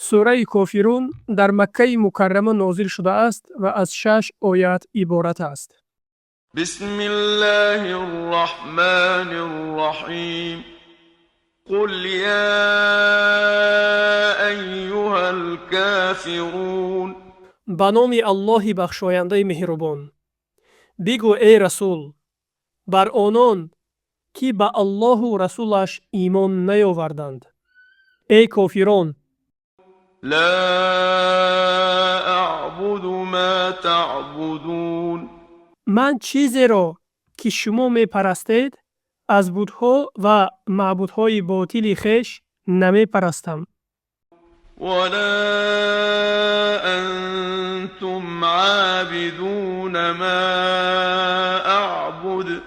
سوره کافرون در مکه مکرمه نازل شده است و از 6 آیات عبارت است. بسم الله الرحمن الرحیم قل یا ایها الكافرون. به نام الله بخشاینده مهربان. بگو ای رسول بر آنان که به الله و رسولش ایمان نیاوردند. ای کافران، لا اعبد ما تعبدون. من چیزی را که شما می پرستید از بتها و معبودهای باطل خویش نمی پرستم. ولا انتم عابدون ما اعبد.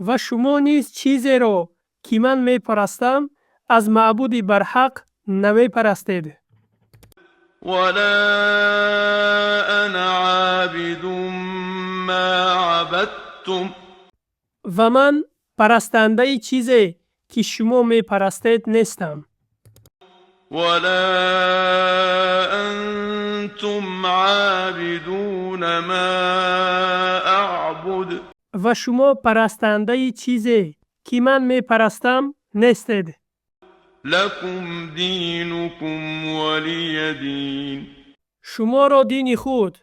و شما نیز چیزی را که من می پرستم از معبود برحق نمی پرستید. ولا انا عابد ما عبدتم. و من پرستنده چیزی که شما می پرستید نیستم. ولا انتم عابدون ما اعبد. و شما پرستنده چیزی که من می پرستم نیستید. لكم دینکم ولی دین. شما را دین خود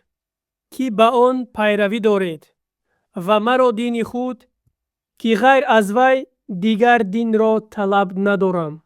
که به آن پیروی دارید و مرا دین خود که غیر از وی دیگر دین را طلب ندارم.